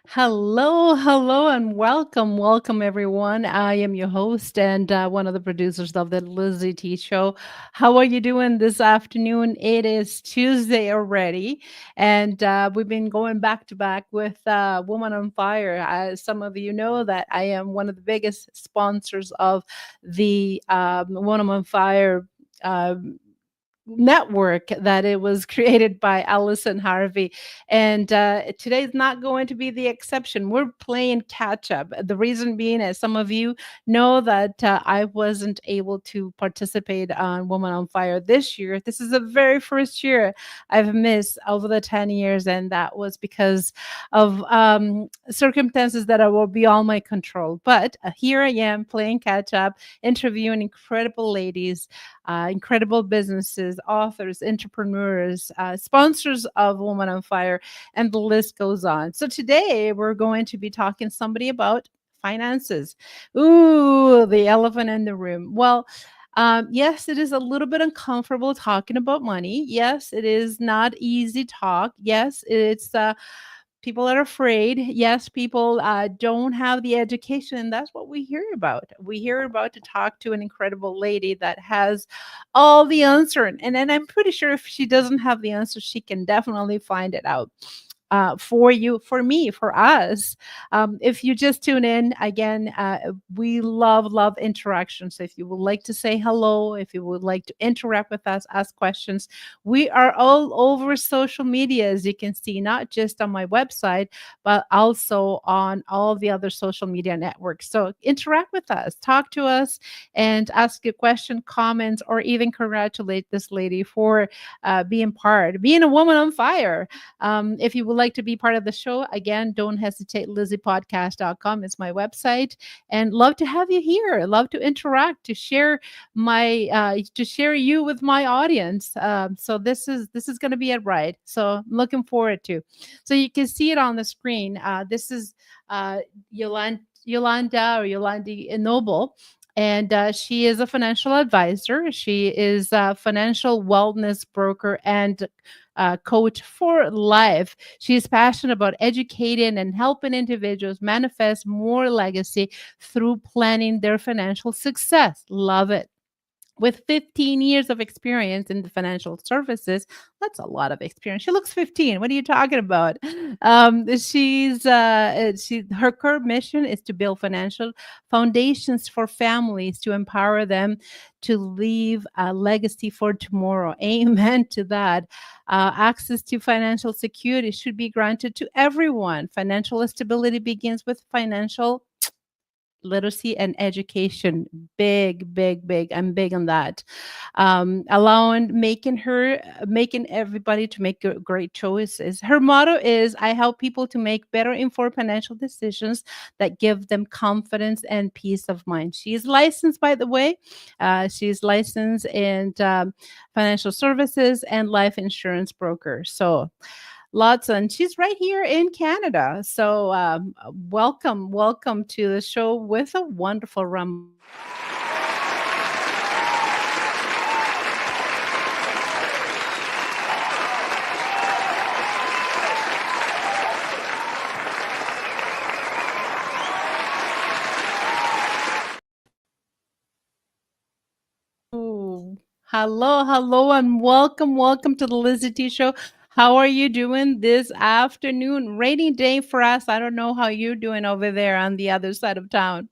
Hello, hello, and welcome, welcome everyone. I am your host and one of the producers of the LizyT show. How are you doing this afternoon? It is Tuesday already, and we've been going back to back with Woman on Fire. As some of you know that I am one of the biggest sponsors of the Woman on Fire. Network that it was created by Allison Harvey. And today is not going to be the exception. We're playing catch up. The reason being, as some of you know, that I wasn't able to participate on Woman on Fire this year. This is the very first year I've missed over the 10 years, and that was because of circumstances that are beyond my control. But here I am playing catch up, interviewing incredible ladies, incredible businesses, authors, entrepreneurs, sponsors of Woman on Fire, and the list goes on. So today we're going to be talking to somebody about finances. Ooh, the elephant in the room. Well, yes, it is a little bit uncomfortable talking about money. Yes, it is not easy talk. Yes, it's people are afraid. Yes, people don't have the education, and that's what we hear about. We hear about to talk to an incredible lady that has all the answer, and then I'm pretty sure if she doesn't have the answer, she can definitely find it out. For you, for me, for us. If you just tune in, again, we love interaction. So if you would like to say hello, if you would like to interact with us, ask questions, we are all over social media, as you can see, not just on my website, but also on all the other social media networks. So interact with us, talk to us, and ask a question, comments, or even congratulate this lady for being a woman on fire. If you would like to be part of the show, again, don't hesitate. LizyPodcast.com is my website, and love to have you here. Love to interact, to share you with my audience. So this is going to be a ride. So I'm looking forward to. So you can see it on the screen. This is Yolanda or Yolande Noble. And she is a financial advisor. She is a financial wellness broker and coach for life. She is passionate about educating and helping individuals manifest more legacy through planning their financial success. Love it. With 15 years of experience in the financial services, that's a lot of experience. She looks 15. What are you talking about? Her core mission is to build financial foundations for families to empower them to leave a legacy for tomorrow. Amen to that. Access to financial security should be granted to everyone. Financial stability begins with financial literacy and education. Big. I'm big on that. Allowing making everybody to make great choices. Her motto is, I help people to make better informed financial decisions that give them confidence and peace of mind. She is licensed, by the way. She's licensed in financial services and life insurance broker. So lots, and she's right here in Canada. So, welcome to the show with a wonderful rum. Ooh. Hello, and welcome to the LizyT show. How are you doing this afternoon? Rainy day for us. I don't know how you're doing over there on the other side of town.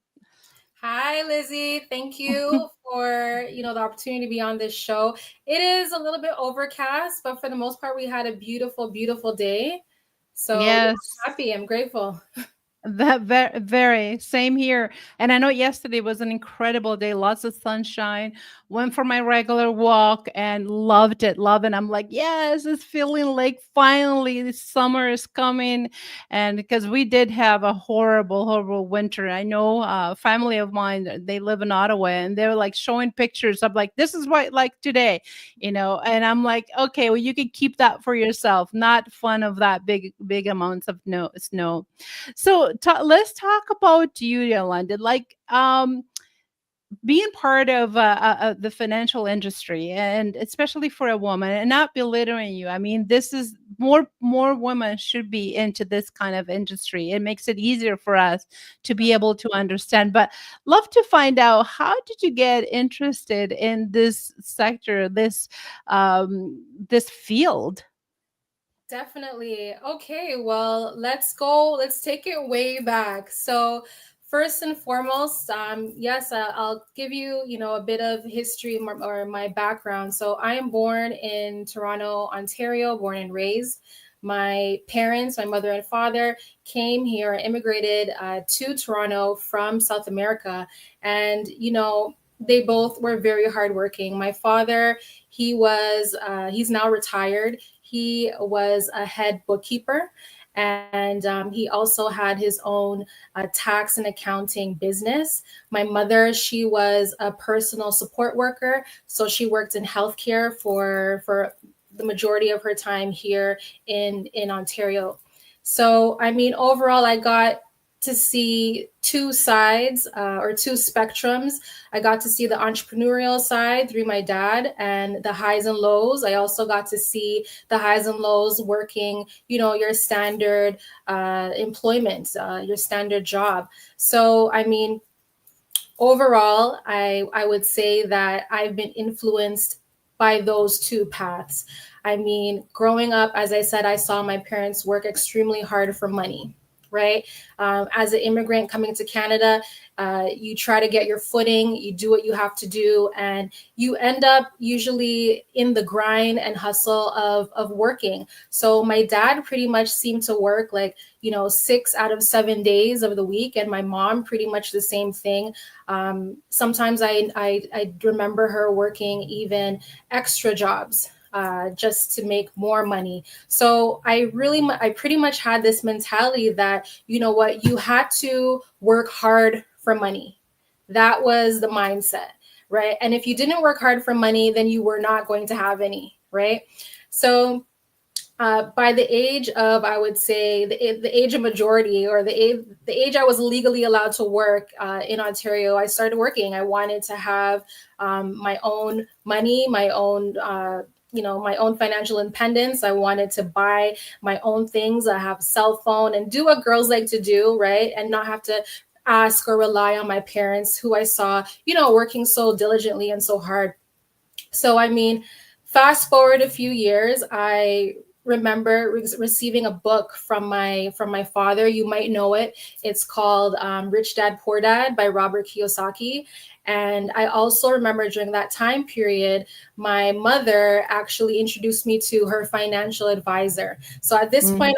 Hi, Lizzie. Thank you for the opportunity to be on this show. It is a little bit overcast, but for the most part, we had a beautiful day. So yeah, Yes. I'm happy. I'm grateful. That very same here. And I know yesterday was an incredible day, lots of sunshine. Went for my regular walk and loved it. Love it. I'm like, yes, it's feeling like finally the summer is coming. And because we did have a horrible winter. I know a family of mine, they live in Ottawa, and they're like showing pictures of like, this is what like today. And I'm like, okay, well, you can keep that for yourself. Not fun of that big amounts of snow. So let's talk about you, Yolanda. Like, being part of the financial industry, and especially for a woman, and not belittling you. I mean, this is more women should be into this kind of industry. It makes it easier for us to be able to understand. But love to find out, how did you get interested in this sector, this field? Definitely. Okay, well, let's go. Let's take it way back. So, first and foremost, yes, I'll give you, a bit of history or my background. So, I am born in Toronto, Ontario, born and raised. My parents, my mother and father, came here, immigrated to Toronto from South America, and they both were very hardworking. My father, he's now retired. He was a head bookkeeper, and he also had his own tax and accounting business. My mother, she was a personal support worker, so she worked in healthcare for the majority of her time here in Ontario. So, I mean, overall, I got to see two sides or two spectrums. I got to see the entrepreneurial side through my dad and the highs and lows. I also got to see the highs and lows working, your standard employment, your standard job. So, I mean, overall, I would say that I've been influenced by those two paths. I mean, growing up, as I said, I saw my parents work extremely hard for money, right? As an immigrant coming to Canada, you try to get your footing, you do what you have to do, and you end up usually in the grind and hustle of working. So my dad pretty much seemed to work like, 6 out of 7 days of the week, and my mom pretty much the same thing. Sometimes I remember her working even extra jobs just to make more money. So I pretty much had this mentality that, you had to work hard for money. That was the mindset, right? And if you didn't work hard for money, then you were not going to have any, right? So by the age of, I would say, the age of majority, or the age I was legally allowed to work in Ontario, I started working. I wanted to have my own money, my own my own financial independence. I wanted to buy my own things. I have a cell phone and do what girls like to do, right? And not have to ask or rely on my parents, who I saw, working so diligently and so hard. So, I mean, fast forward a few years, I remember receiving a book from my father. You might know it. It's called Rich Dad Poor Dad by Robert Kiyosaki. And I also remember during that time period, my mother actually introduced me to her financial advisor. So at this point,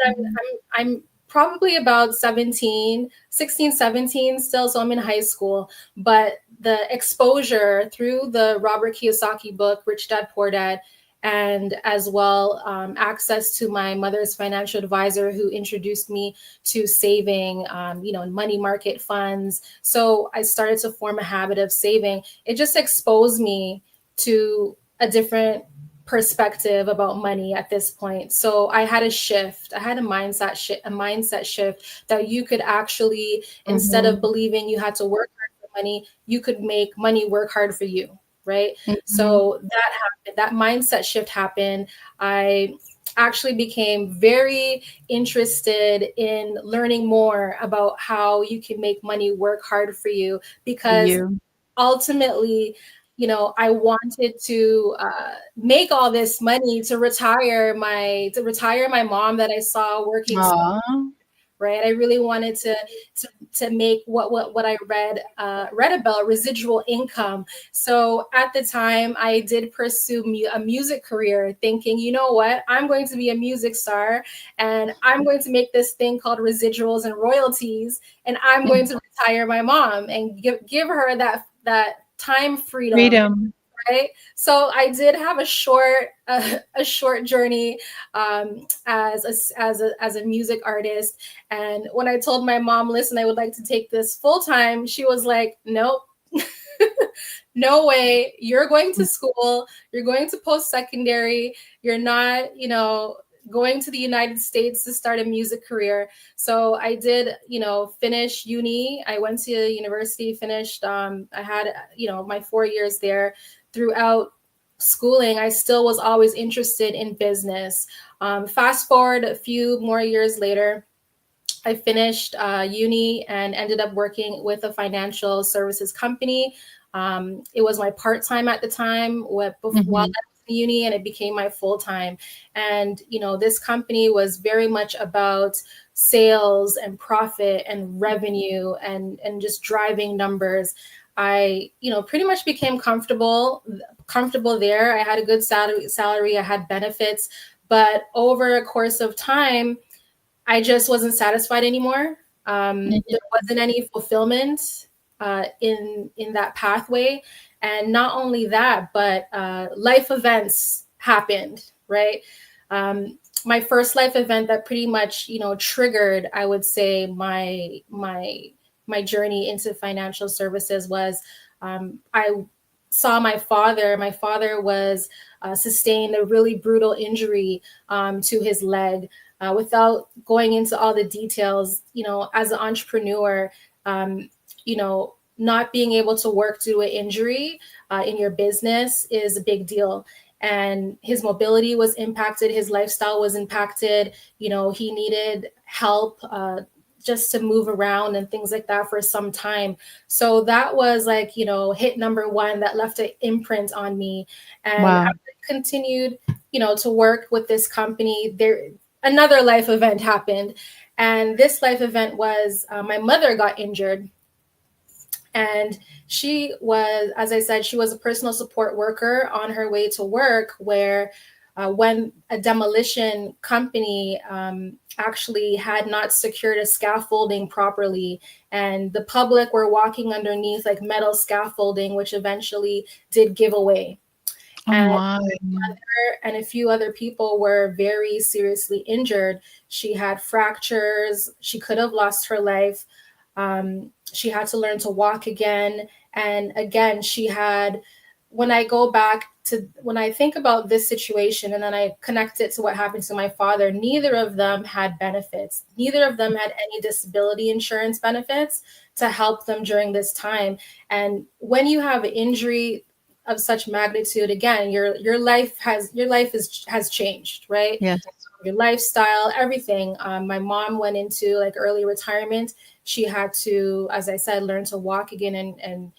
I'm probably about 16, 17 still. So I'm in high school, but the exposure through the Robert Kiyosaki book, Rich Dad Poor Dad, and as well access to my mother's financial advisor, who introduced me to saving, money market funds. So I started to form a habit of saving. It just exposed me to a different perspective about money at this point. So I had a shift. I had a mindset shift that you could actually, instead of believing you had to work hard for money, you could make money work hard for you. Right. So that happened, that mindset shift happened. I actually became very interested in learning more about how you can make money work hard for you, because ultimately, I wanted to make all this money to retire my mom that I saw working so hard, right? I really wanted to make what I read about residual income. So at the time, I did pursue a music career, thinking, you know what, I'm going to be a music star, and I'm going to make this thing called residuals and royalties, and I'm going to retire my mom and give her that time freedom. Right. So I did have a short journey as a music artist. And when I told my mom, listen, I would like to take this full time, she was like, nope. No way. You're going to school. You're going to post-secondary. You're not, going to the United States to start a music career. So I did, finish uni. I went to university, finished. I had, my 4 years there. Throughout schooling, I still was always interested in business. Fast forward a few more years later, I finished uni and ended up working with a financial services company. It was my part-time at the time while I was in uni, and it became my full-time. And, this company was very much about sales and profit and revenue and just driving numbers. I, pretty much became comfortable there. I had a good salary, I had benefits, but over a course of time, I just wasn't satisfied anymore. There wasn't any fulfillment in that pathway. And not only that, but life events happened, right? My first life event that pretty much, triggered, I would say, my journey into financial services was I saw my father. My father was sustained a really brutal injury to his leg. Without going into all the details, as an entrepreneur, not being able to work due to an injury in your business is a big deal. And his mobility was impacted. His lifestyle was impacted. He needed help just to move around and things like that for some time. So that was like, hit number one that left an imprint on me. And I continued, to work with this company. Another life event happened. And this life event was my mother got injured. And she was, as I said, she was a personal support worker on her way to work, where when a demolition company actually had not secured a scaffolding properly, and the public were walking underneath like metal scaffolding, which eventually did give away. And my mother and a few other people were very seriously injured. She had fractures. She could have lost her life. She had to learn to walk again. And again, when I think about this situation and then I connect it to what happened to my father, neither of them had benefits. Neither of them had any disability insurance benefits to help them during this time. And when you have an injury of such magnitude, again, your life has changed, right? Yes. Your lifestyle, everything. My mom went into like early retirement. She had to, as I said, learn to walk again and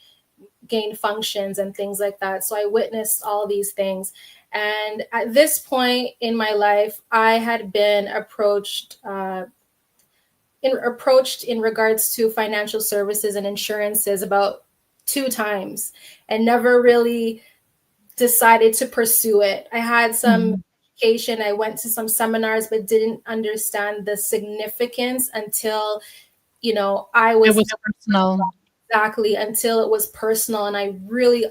gain functions and things like that. So I witnessed all these things. And at this point in my life, I had been approached in regards to financial services and insurances about 2 times and never really decided to pursue it. I had some education. I went to some seminars, but didn't understand the significance until, it was personal. Exactly, until it was personal. And I really,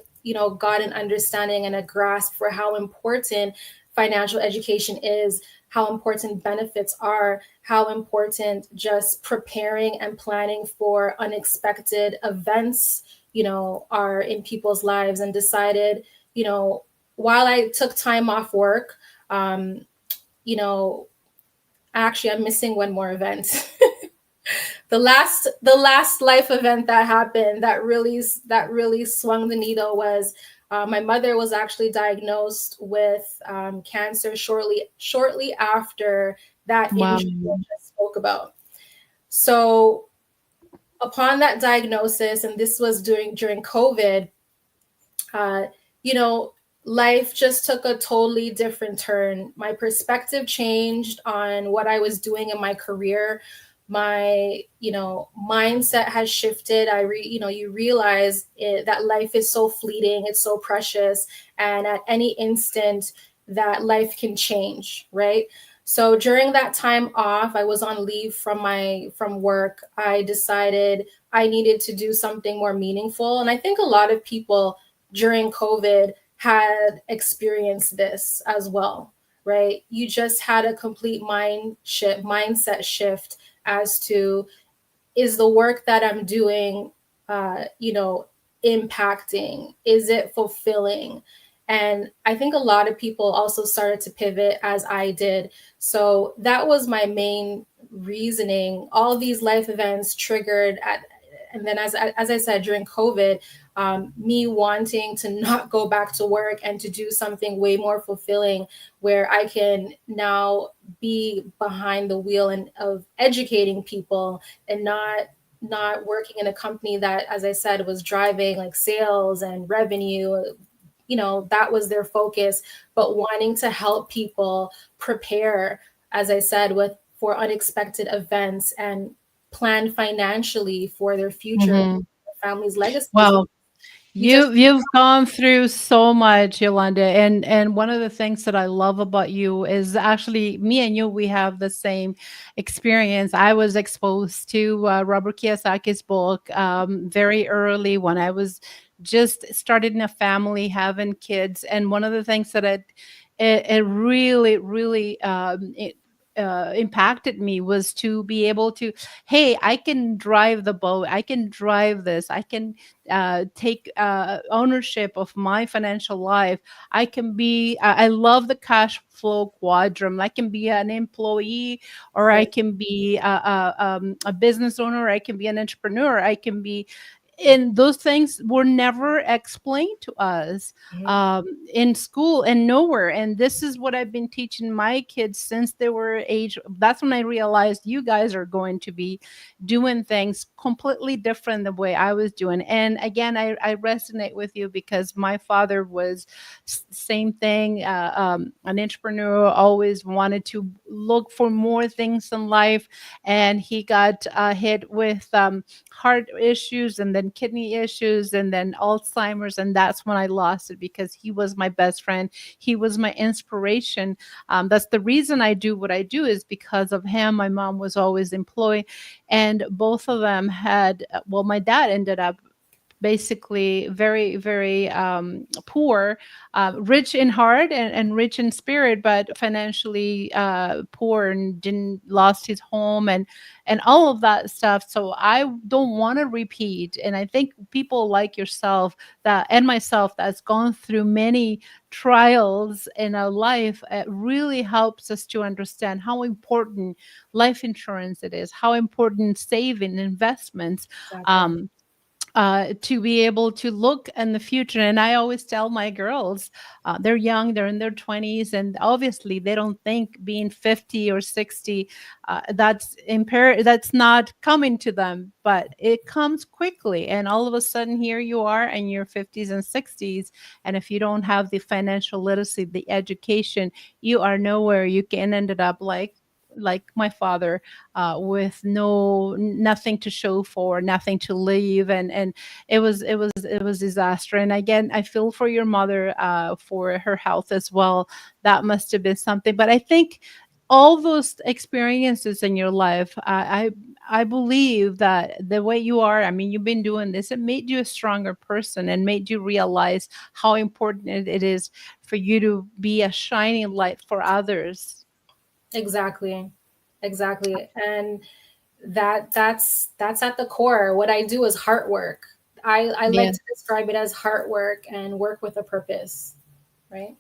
got an understanding and a grasp for how important financial education is, how important benefits are, how important just preparing and planning for unexpected events, are in people's lives, and decided, while I took time off work, actually I'm missing one more event. The last life event that happened that really swung the needle was my mother was actually diagnosed with cancer shortly after that injury I just spoke about. So upon that diagnosis, and this was during COVID, life just took a totally different turn. My perspective changed on what I was doing in my career. My, mindset has shifted. You realize that life is so fleeting. It's so precious. And at any instant that life can change, right? So during that time off, I was on leave from work. I decided I needed to do something more meaningful. And I think a lot of people during COVID had experienced this as well, right? You just had a complete mindset shift as to, is the work that I'm doing, impacting? Is it fulfilling? And I think a lot of people also started to pivot as I did. So that was my main reasoning. All these life events triggered And then as I said, during COVID, me wanting to not go back to work and to do something way more fulfilling, where I can now be behind the wheel and of educating people, and not working in a company that, as I said, was driving like sales and revenue. That was their focus, but wanting to help people prepare, as I said, for unexpected events and plan financially for their future, Mhm. their family's legacies. Well, You just you've gone through so much, Yolande, and one of the things that I love about you is actually me and you. We have the same experience. I was exposed to Robert Kiyosaki's book very early when I was just started in a family, having kids, and one of the things that it really really impacted me was to be able to, hey, I can drive the boat, I can drive this, I can take ownership of my financial life. I can be, I love the cash flow quadrant. I can be an employee, or I right. can be a business owner, or I can be an entrepreneur. I can be, and those things were never explained to us Mhm. in school and nowhere. And this is what I've been teaching my kids since they were age. That's when I realized you guys are going to be doing things completely different the way I was doing. And again, I resonate with you because my father was same thing, an entrepreneur, always wanted to look for more things in life. And he got hit with heart issues, and then kidney issues, and then Alzheimer's. And that's when I lost it, because he was my best friend. He was my inspiration. That's the reason I do what I do, is because of him. My mom was always employed, and both of them had, well, my dad ended up basically very very poor, rich in heart and rich in spirit, but financially poor, and didn't lost his home and all of that stuff. So I don't want to repeat. And I think people like yourself, that and myself, that's gone through many trials in our life, it really helps us to understand how important life insurance it is, how important saving investments, Exactly. um, to be able to look in the future. And I always tell my girls, they're young, they're in their 20s, and obviously they don't think being 50 or 60, that's not coming to them, but it comes quickly. And all of a sudden, here you are in your 50s and 60s. And if you don't have the financial literacy, the education, you are nowhere. You can end up like my father, with nothing to show for, nothing to leave, and it was disaster. And again, I feel for your mother, for her health as well. That must have been something. But I think all those experiences in your life, I believe that the way you are, I mean, you've been doing this, it made you a stronger person and made you realize how important it is for you to be a shining light for others. Exactly. Exactly. And that's at the core. What I do is heart work. I like Yeah. to describe it as heart work and work with a purpose, right?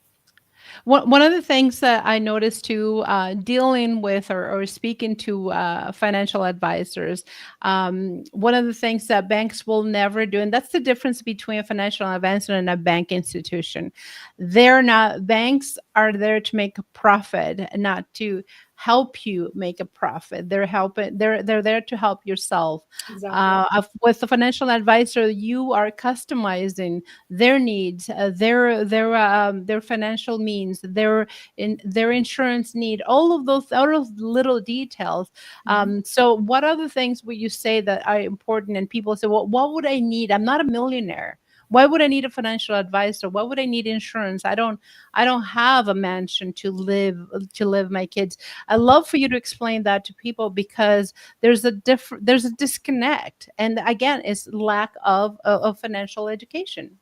One of the things that I noticed too, dealing with or speaking to financial advisors, one of the things that banks will never do, and that's the difference between a financial advisor and a bank institution. They're not, banks are there to make a profit, not to help you make a profit. They're there to help yourself. Exactly. With the financial advisor, you are customizing their needs, their financial means, their insurance need, all those little details. Mhm. So, what other things would you say that are important? And people say, "Well, what would I need? I'm not a millionaire. Why would I need a financial advisor? Why would I need insurance? I don't have a mansion to live my kids." I love for you to explain that to people, because there's a disconnect, and again, it's lack of financial education.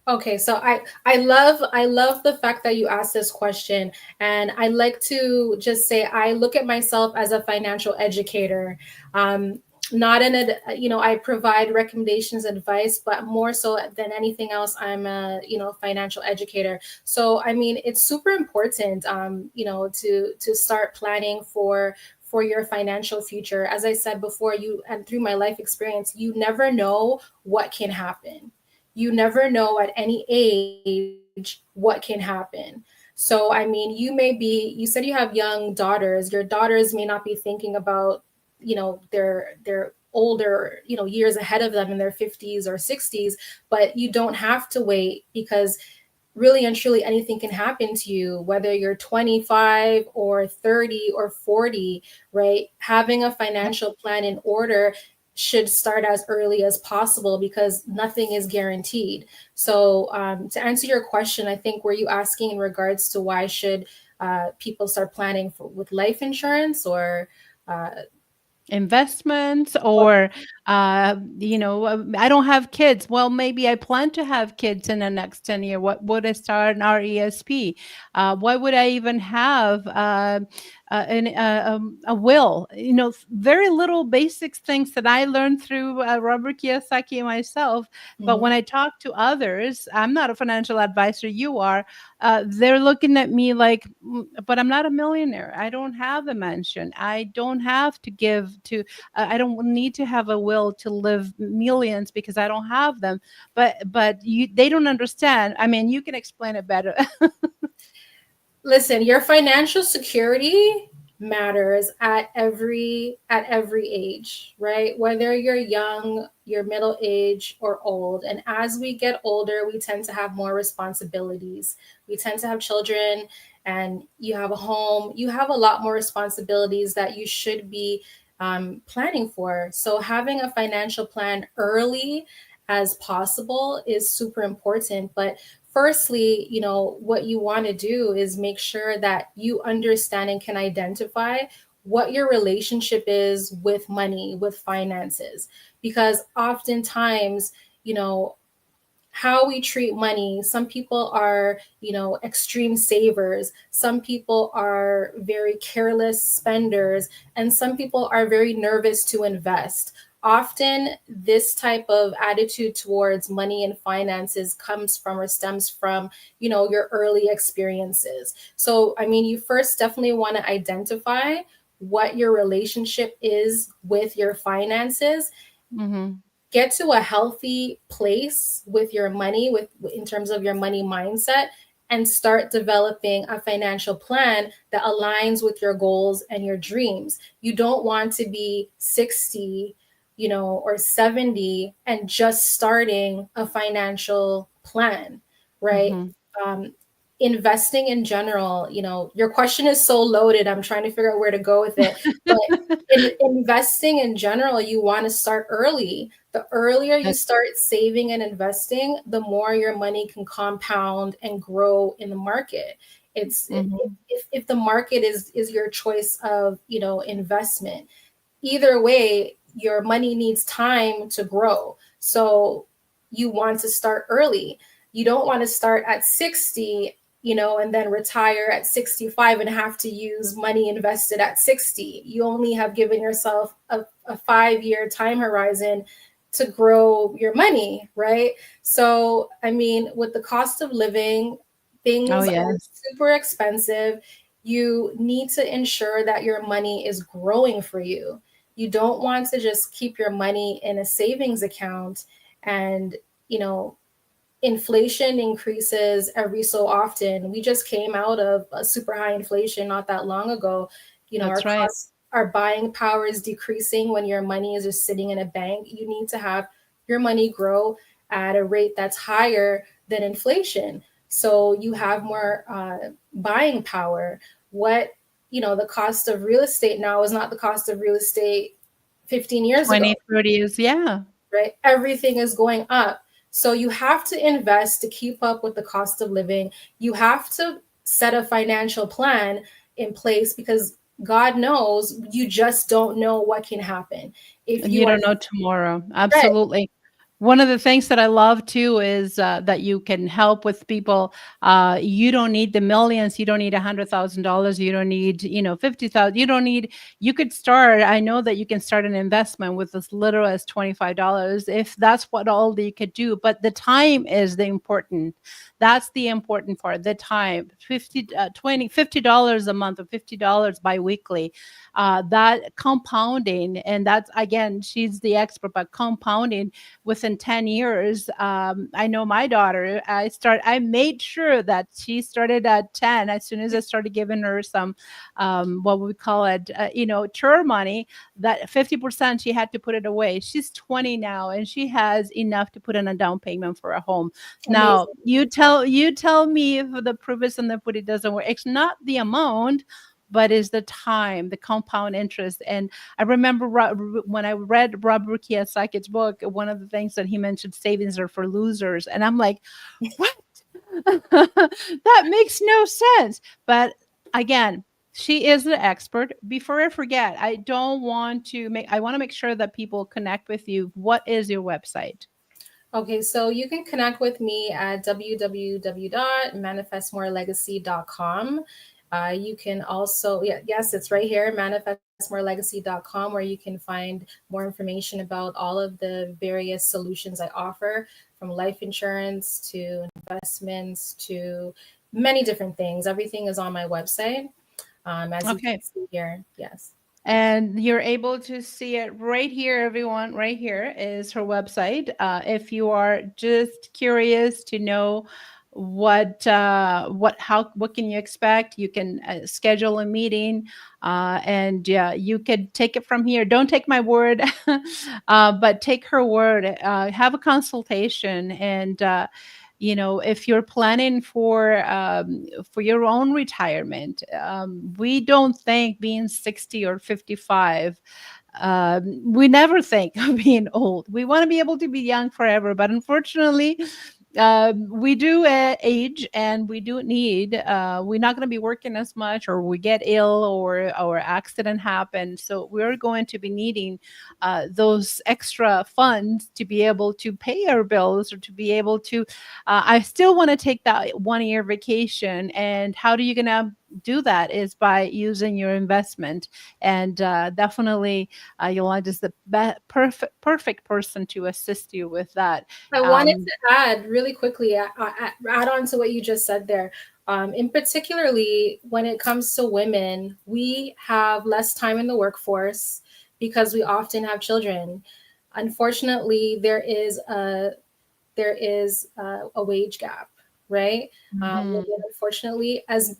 Okay, so I love the fact that you asked this question, and I like to just say I look at myself as a financial educator. Not in a, I provide recommendations, advice, but more so than anything else, I'm a, financial educator. So I mean, it's super important, to start planning for your financial future. As I said before, and through my life experience, you never know what can happen. You never know at any age what can happen. So, I mean, you said you have young daughters. Your daughters may not be thinking about, their older, years ahead of them in their 50s or 60s, but you don't have to wait, because really and truly anything can happen to you, whether you're 25 or 30 or 40, right? Having a financial plan in order should start as early as possible, because nothing is guaranteed. So, to answer your question, I think, were you asking in regards to why should people start planning with life insurance, or uh, investments, or I don't have kids. Well, maybe I plan to have kids in the next 10 years. What would I start an RESP? Why would I even have a will? Very little basic things that I learned through Robert Kiyosaki and myself. But Mhm. when I talk to others, I'm not a financial advisor, you are. They're looking at me like, but I'm not a millionaire. I don't have a mansion. I don't have to give to, I don't need to have a will to live millions, because I don't have them. But they don't understand. I mean, you can explain it better. Listen, your financial security matters at every age, right? Whether you're young, you're middle age, or old. And as we get older, we tend to have more responsibilities. We tend to have children, and you have a home. You have a lot more responsibilities that you should be planning for. So having a financial plan early as possible is super important. But firstly, what you want to do is make sure that you understand and can identify what your relationship is with money, with finances. Because oftentimes, you know, how we treat money, some people are, extreme savers, some people are very careless spenders, and some people are very nervous to invest. Often this type of attitude towards money and finances comes from, or stems from, your early experiences. So, I mean, you first definitely want to identify what your relationship is with your finances. Hmm. Get to a healthy place with your money, with in terms of your money mindset, and start developing a financial plan that aligns with your goals and your dreams. You don't want to be 60, or 70 and just starting a financial plan, right? Hmm. um, Investing in general, your question is so loaded, I'm trying to figure out where to go with it. But in investing in general, you want to start early. The earlier you start saving and investing, the more your money can compound and grow in the market. Hmm. If the market is your choice of, investment, either way, your money needs time to grow. So you want to start early. You don't want to start at 60, and then retire at 65 and have to use money invested at 60. You only have given yourself a 5-year time horizon to grow your money, right? So, I mean, with the cost of living, Oh, things are yes. super expensive. You need to ensure that your money is growing for you. You don't want to just keep your money in a savings account, and, you know, inflation increases every so often. We just came out of a super high inflation not that long ago. Our That's right. costs, our buying power is decreasing when your money is just sitting in a bank. You need to have your money grow at a rate that's higher than inflation. So you have more buying power. The cost of real estate now is not the cost of real estate 15 years 20, ago, 30 years. Yeah. right? Everything is going up. So you have to invest to keep up with the cost of living. You have to set a financial plan in place, because God knows you just don't know what can happen. If And you you are don't know tomorrow. right, Absolutely. One of the things that I love too is that you can help with people. You don't need the millions. You don't need $100,000. You don't need, 50,000. You don't need. You could start. I know that you can start an investment with as little as $25 if that's what all that you could do. But the time is the important. That's the important part. The time, 50, 20, $50 a month or $50 biweekly. That compounding, and that's again, she's the expert, but compounding within 10 years. I know my daughter, I made sure that she started at 10 as soon as I started giving her some, what we call it, chore money, that 50% she had to put it away. She's 20 now and she has enough to put in a down payment for a home. Now, Amazing. you tell me if the proof is in the pudding doesn't work. It's not the amount, but is the time, the compound interest. And I remember when I read Robert Kiyosaki's book, one of the things that he mentioned, savings are for losers. And I'm like, what? That makes no sense. But again, she is the expert. Before I forget, I want to make sure that people connect with you. What is your website? Okay, so you can connect with me at www.manifestmorelegacy.com. You can also, yes, it's right here, manifestmorelegacy.com, where you can find more information about all of the various solutions I offer, from life insurance to investments to many different things. Everything is on my website, as you can Okay. see here. Yes. And you're able to see it right here, everyone. Right here is her website. If you are just curious to know what can you expect, you can schedule a meeting, and yeah, you could take it from here. Don't take my word, but take her word. Have a consultation, and if you're planning for your own retirement, we don't think being 60 or 55. We never think of being old. We want to be able to be young forever, but unfortunately, we do age, and we do need. We're not going to be working as much, or we get ill, or accident happen. So we're going to be needing those extra funds to be able to pay our bills, or to be able to. I still want to take that 1 year vacation, and how do you gonna do that is by using your investment. And definitely, Yolande is the perfect person to assist you with that. I wanted um, to add really quickly, add on to what you just said there. In particularly, when it comes to women, we have less time in the workforce because we often have children. Unfortunately, there is a wage gap, right? mhm. Unfortunately, as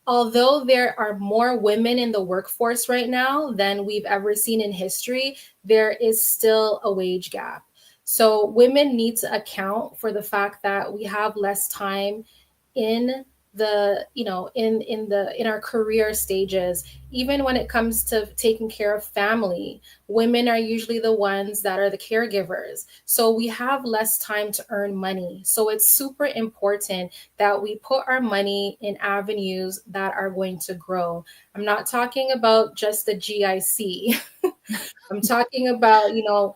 although there are more women in the workforce right now than we've ever seen in history, there is still a wage gap. So women need to account for the fact that we have less time in the in our career stages. Even when it comes to taking care of family, women are usually the ones that are the caregivers, so we have less time to earn money. So it's super important that we put our money in avenues that are going to grow. I'm not talking about just the GIC. I'm talking about,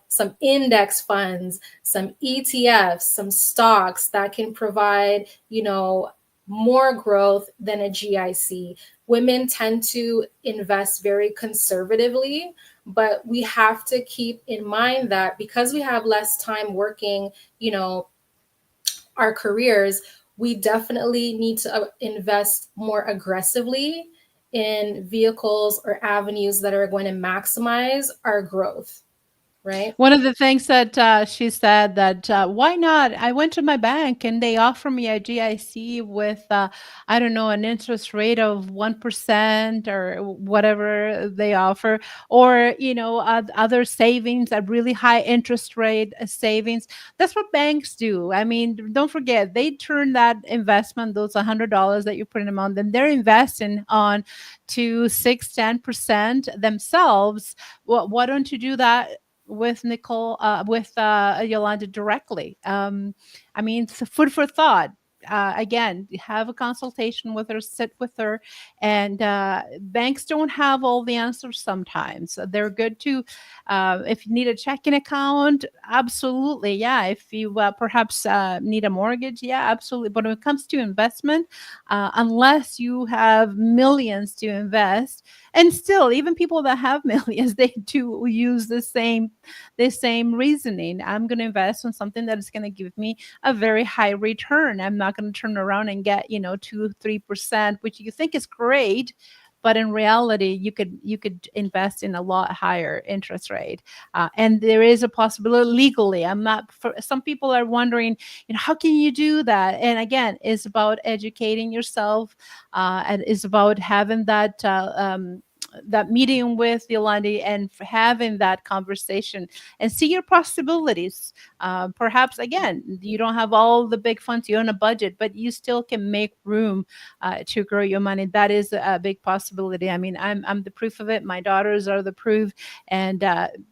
some index funds, some ETFs, some stocks that can provide, more growth than a GIC. Women tend to invest very conservatively, but we have to keep in mind that because we have less time working, our careers, we definitely need to invest more aggressively in vehicles or avenues that are going to maximize our growth, right? One of the things that she said, that why not? I went to my bank and they offer me a GIC with, I don't know, an interest rate of 1% or whatever they offer, or other savings, a really high interest rate savings. That's what banks do. I mean, don't forget, they turn that investment, those $100 that you put in a month, and they're investing on to 6-10% themselves. Well, why don't you do that with Nicole, with Yolanda directly? I mean, it's food for thought. again, have a consultation with her, sit with her, and banks don't have all the answers sometimes. They're good to, if you need a checking account, absolutely, yeah. If you perhaps need a mortgage, yeah, absolutely. But when it comes to investment, unless you have millions to invest, and still, even people that have millions, they do use the same reasoning. I'm going to invest on something that is going to give me a very high return. I'm not going to turn around and get 2-3%, which you think is great, but in reality, you could invest in a lot higher interest rate, and there is a possibility legally. I'm not. For some people are wondering, how can you do that? And again, it's about educating yourself, and it's about having that meeting with Yolande and having that conversation and see your possibilities. Perhaps again, you don't have all the big funds, you're on a budget, but you still can make room to grow your money. That is a big possibility. I mean, I'm the proof of it. My daughters are the proof, and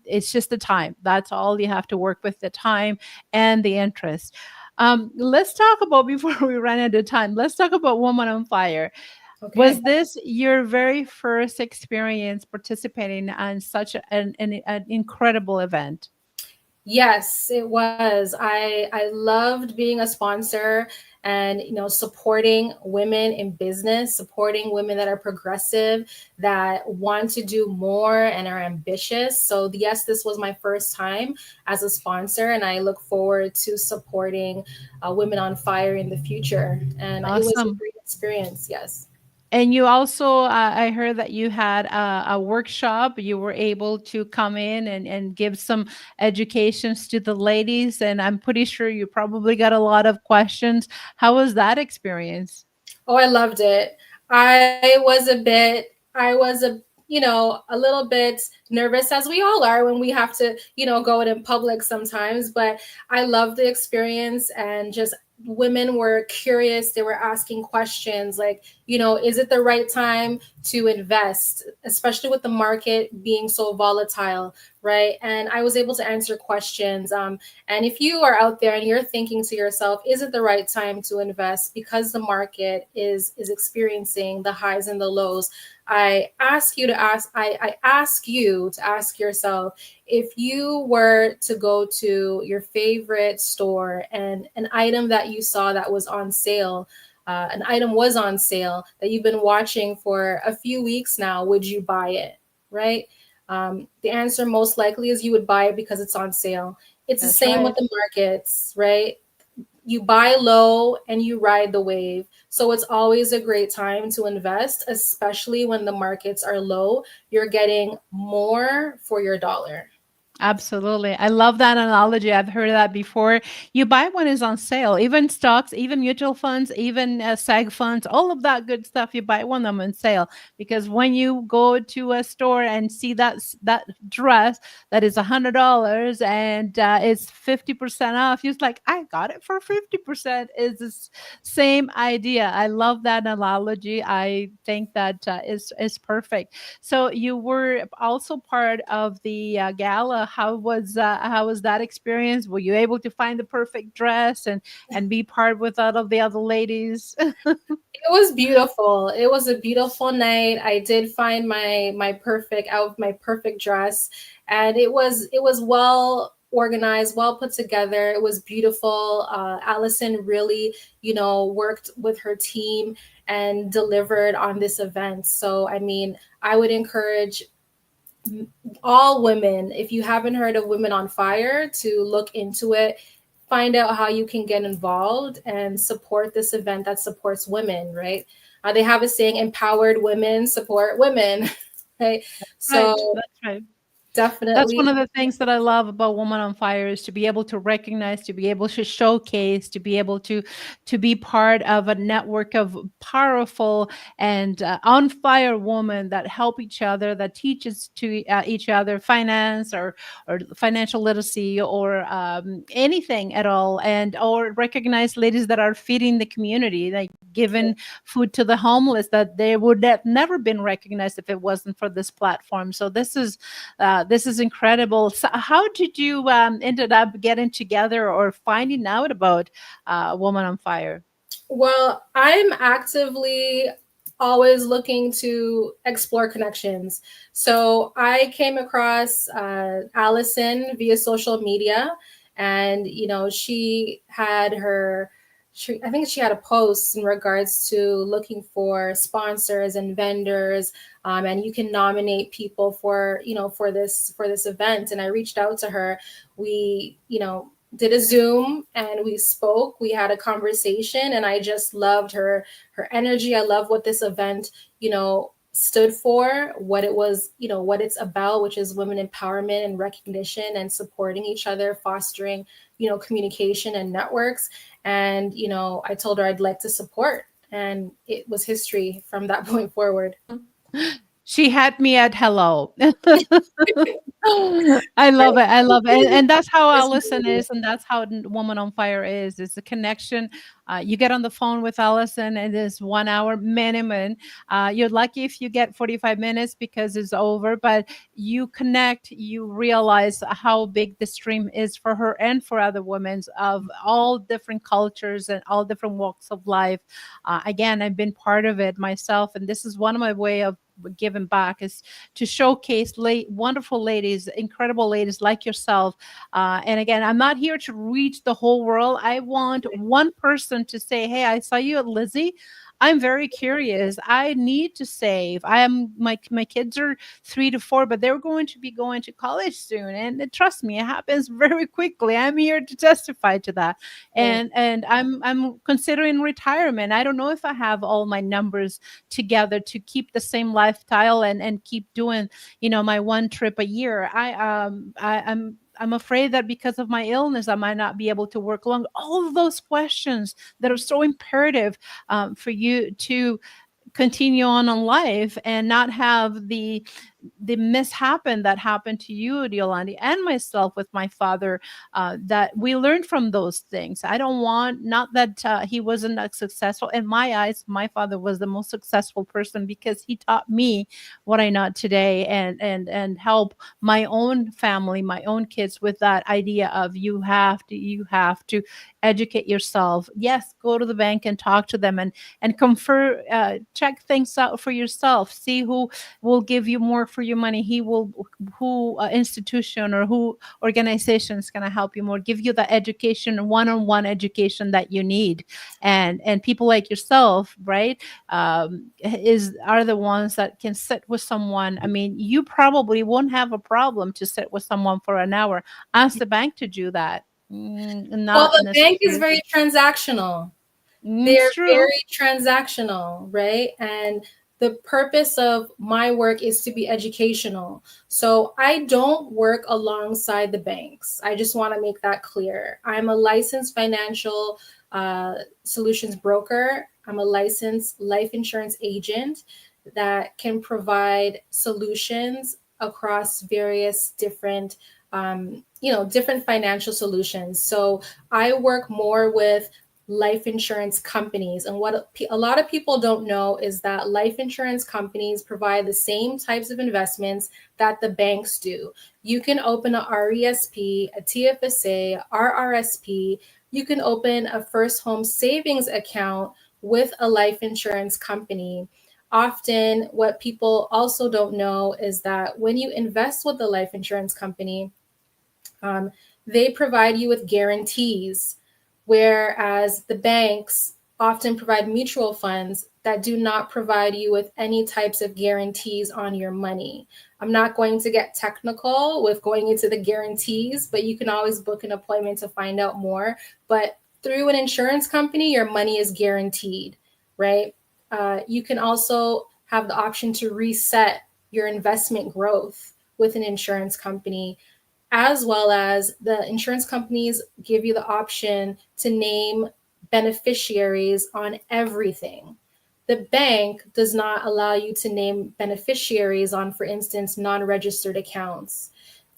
it's just the time. That's all you have to work with: the time and the interest. Let's talk about before we run out of time. Let's talk about Woman on Fire. Okay. Was this your very first experience participating on such an incredible event? Yes, it was. I loved being a sponsor and supporting women in business, supporting women that are progressive, that want to do more and are ambitious. So yes, this was my first time as a sponsor, and I look forward to supporting Women on Fire in the future. And it was a Awesome. great experience. Yes. And you also, I heard that you had a workshop. You were able to come in and give some educations to the ladies. And I'm pretty sure you probably got a lot of questions. How was that experience? Oh, I loved it. I was a little bit nervous, as we all are when we have to, go out in public sometimes, but I loved the experience. And just women were curious. They were asking questions like, is it the right time to invest, especially with the market being so volatile, right? And I was able to answer questions. And if you are out there and you're thinking to yourself, is it the right time to invest because the market is experiencing the highs and the lows? I ask you to ask yourself, if you were to go to your favorite store and an item that you saw that was on sale, an item was on sale that you've been watching for a few weeks now, would you buy it? Right? The answer most likely is you would buy it because it's on sale. It's the That's same with right. the markets, right? You buy low and you ride the wave. So it's always a great time to invest, especially when the markets are low. You're getting more for your dollar. Absolutely. I love that analogy. I've heard that before. You buy when it's on sale, even stocks, even mutual funds, even SEG funds, all of that good stuff. You buy when them on sale, because when you go to a store and see that dress that is $100 and it's 50% off, you're like, I got it for 50%. Is this same idea? I love that analogy. I think that is perfect. So you were also part of the gala. How was that experience? Were you able to find the perfect dress and be part with all of the other ladies? It was beautiful. It was a beautiful night. I did find my perfect dress, and it was well organized, well put together. It was beautiful. Allison really, worked with her team and delivered on this event. So, I mean, I would encourage all women, if you haven't heard of Women on Fire, to look into it, find out how you can get involved and support this event that supports women, right? They have a saying, empowered women support women, right? Right. So That's right. That's one definitely. of the things that I love about Woman on Fire, is to be able to recognize, to be able to showcase, to be able to be part of a network of powerful and on fire women that help each other, that teaches to each other finance or financial literacy or anything at all, and or recognize ladies that are feeding the community, like giving food to the homeless, that they would have never been recognized if it wasn't for this platform. So this is incredible. So how did you ended up getting together or finding out about Woman on Fire? Well, I'm actively always looking to explore connections. So I came across Allison via social media, and she had I think she had a post in regards to looking for sponsors and vendors, and you can nominate people for for this event. And I reached out to her. We did a Zoom and we spoke. We had a conversation, and I just loved her energy. I love what this event, stood for, what it was, what it's about, which is women empowerment and recognition and supporting each other, fostering, communication and networks. And, I told her I'd like to support. And it was history from that point forward. She had me at hello. I love it. I love it. And that's how Allison is, and that's how Woman on Fire is. It's a connection. You get on the phone with Allison, it is 1 hour minimum. You're lucky if you get 45 minutes because it's over, but you connect, you realize how big the stream is for her and for other women of all different cultures and all different walks of life. Again, I've been part of it myself, and this is one of my way of giving back is to showcase wonderful ladies, incredible ladies like yourself. And again, I'm not here to reach the whole world. I want one person to say, hey, I saw you at LizyT. I'm very curious. I need to save. I am my kids are 3 to 4, but they're going to be going to college soon. And trust me, it happens very quickly. I'm here to testify to that. And I'm considering retirement. I don't know if I have all my numbers together to keep the same lifestyle and keep doing, my one trip a year. I'm afraid that because of my illness, I might not be able to work long. All of those questions that are so imperative for you to continue on in life and not have the mishappen that happened to you, Yolande, and myself with my father, that we learned from those things. I don't want, not that he wasn't successful. In my eyes, my father was the most successful person because he taught me what I know today and help my own family, my own kids with that idea of you have to educate yourself. Yes, go to the bank and talk to them and confer, check things out for yourself. See who will give you more for your money. Who institution or who organization is going to help you more, give you the education, one-on-one education that you need. And people like yourself, right, are the ones that can sit with someone. I mean, you probably won't have a problem to sit with someone for an hour. Ask the bank to do that. Well, Not the bank is necessarily. very transactional. It's They're true. very transactional, right? And the purpose of my work is to be educational. So I don't work alongside the banks. I just want to make that clear. I'm a licensed financial solutions broker. I'm a licensed life insurance agent that can provide solutions across various different different financial solutions. So I work more with life insurance companies. And what a lot of people don't know is that life insurance companies provide the same types of investments that the banks do. You can open a RESP, a TFSA, RRSP. You can open a first home savings account with a life insurance company. Often, what people also don't know is that when you invest with the life insurance company, um, they provide you with guarantees, whereas the banks often provide mutual funds that do not provide you with any types of guarantees on your money. I'm not going to get technical with going into the guarantees, but you can always book an appointment to find out more. But through an insurance company, your money is guaranteed, right? You can also have the option to reset your investment growth with an insurance company, as well as the insurance companies give you the option to name beneficiaries on everything. The bank does not allow you to name beneficiaries on, for instance, non-registered accounts.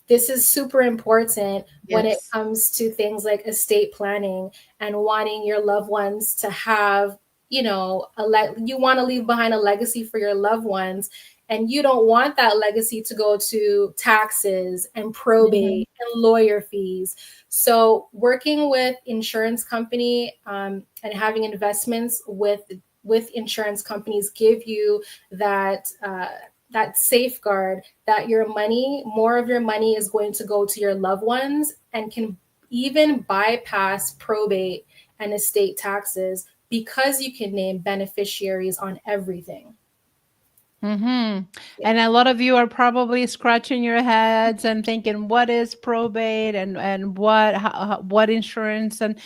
This is super important when it Yes. comes to things like estate planning and wanting your loved ones to have, you want to leave behind a legacy for your loved ones. and you don't want that legacy to go to taxes and probate and lawyer fees. So working with insurance company and having investments with insurance companies give you that that safeguard that your money, more of your money is going to go to your loved ones, and can even bypass probate and estate taxes because you can name beneficiaries on everything. And a lot of you are probably scratching your heads and thinking, what is probate and what insurance? And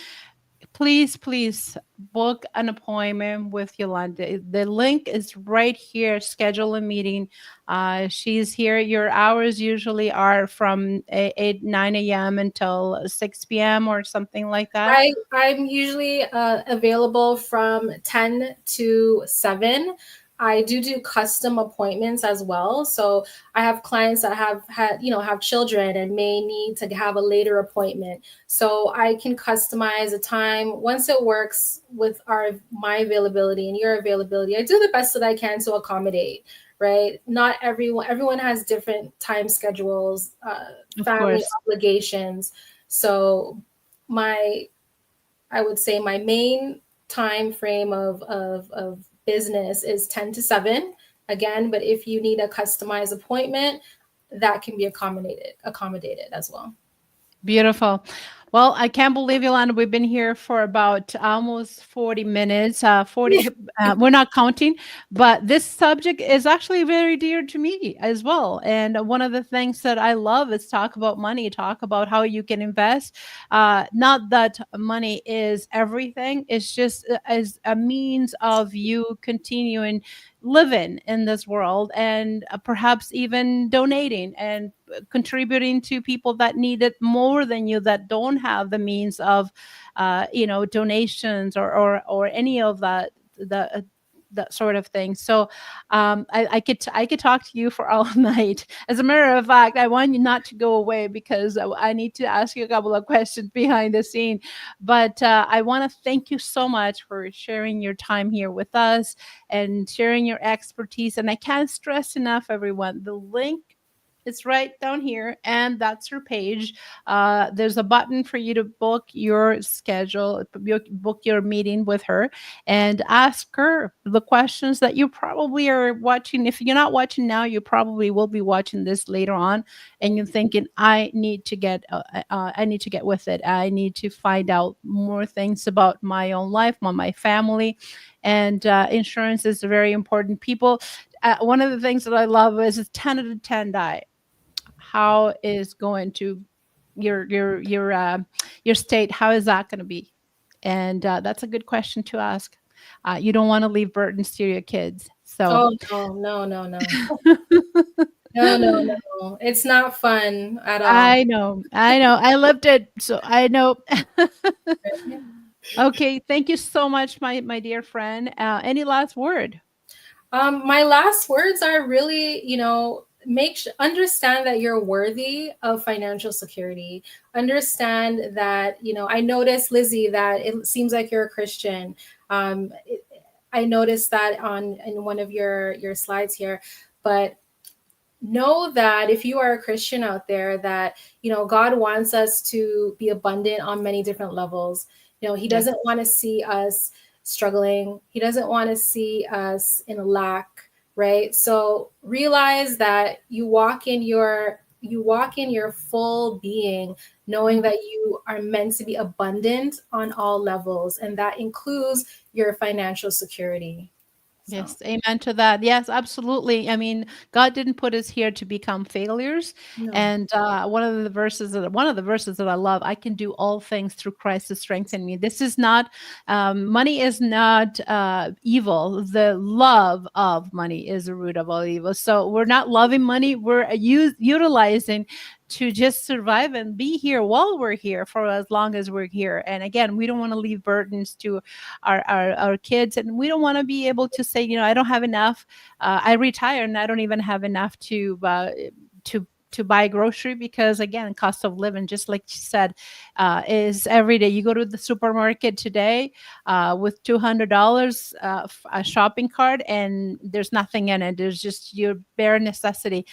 please, please book an appointment with Yolande. The link is right here. Schedule a meeting. She's here. Your hours usually are from 9 a.m. until 6 p.m. or something like that. I'm usually available from 10 to 7. I do custom appointments as well. So I have clients that have children and may need to have a later appointment. So I can customize a time once it works with my availability and your availability. I do the best that I can to accommodate, right? Not everyone has different time schedules, family obligations. So I would say my main time frame of business is 10 to 7 again, but if you need a customized appointment, that can be accommodated as well. Beautiful. Well, I can't believe, Yolanda, we've been here for about almost 40 minutes. 40. We're not counting, but this subject is actually very dear to me as well. And one of the things that I love is talk about money, talk about how you can invest. Not that money is everything; it's just as a means of you continuing living in this world, and perhaps even donating and contributing to people that need it more than you, that don't have the means of donations or any of that sort of thing. So I could talk to you for all night. As a matter of fact, I want you not to go away because I need to ask you a couple of questions behind the scene. But I want to thank you so much for sharing your time here with us and sharing your expertise. And I can't stress enough, everyone, the link, it's right down here, and that's her page. There's a button for you to book your schedule, book your meeting with her, and ask her the questions that you probably are watching. If you're not watching now, you probably will be watching this later on, and you're thinking, I need to get with it. I need to find out more things about my own life, my family, and insurance is very important. People, one of the things that I love is a 10 out of 10 die. How is going to your state? How is that going to be? And that's a good question to ask. You don't want to leave burdens to your kids. So, no. No. It's not fun at all. I know. I lived it, so I know. Okay, thank you so much, my dear friend. Any last word? My last words are really, understand that you're worthy of financial security. Understand that, I noticed, Lizzie, that it seems like you're a Christian. I noticed that in one of your slides here, but know that if you are a Christian out there, that, God wants us to be abundant on many different levels. He doesn't want to see us struggling. He doesn't want to see us in a lack, right? So realize that you walk in your full being, knowing that you are meant to be abundant on all levels, and that includes your financial security. So. Yes, amen to that. Yes, absolutely. I mean, God didn't put us here to become failures. No. And one of the verses that I love, I can do all things through Christ to strengthen me. This is not money is not evil. The love of money is the root of all evil. So we're not loving money. We're utilizing to just survive and be here while we're here for as long as we're here. And again, we don't want to leave burdens to our kids, and we don't want to be able to say, I don't have enough. I retire and I don't even have enough to to buy grocery because again, cost of living, just like you said, is every day. You go to the supermarket today with $200 a shopping cart, and there's nothing in it. There's just your bare necessity.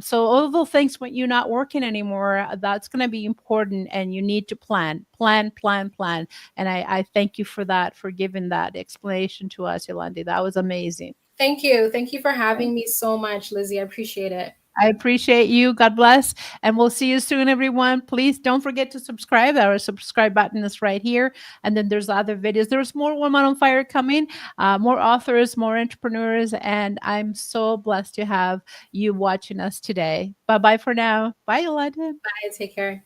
So all those things when you're not working anymore, that's going to be important, and you need to plan, plan, plan, plan. And I thank you for that, for giving that explanation to us, Yolande. That was amazing. Thank you. Thank you for having me so much, Lizzie. I appreciate it. I appreciate you. God bless. And we'll see you soon, everyone. Please don't forget to subscribe. Our subscribe button is right here. And then there's other videos. There's more Women on Fire coming, more authors, more entrepreneurs. And I'm so blessed to have you watching us today. Bye bye for now. Bye, Yolanda. Bye. Take care.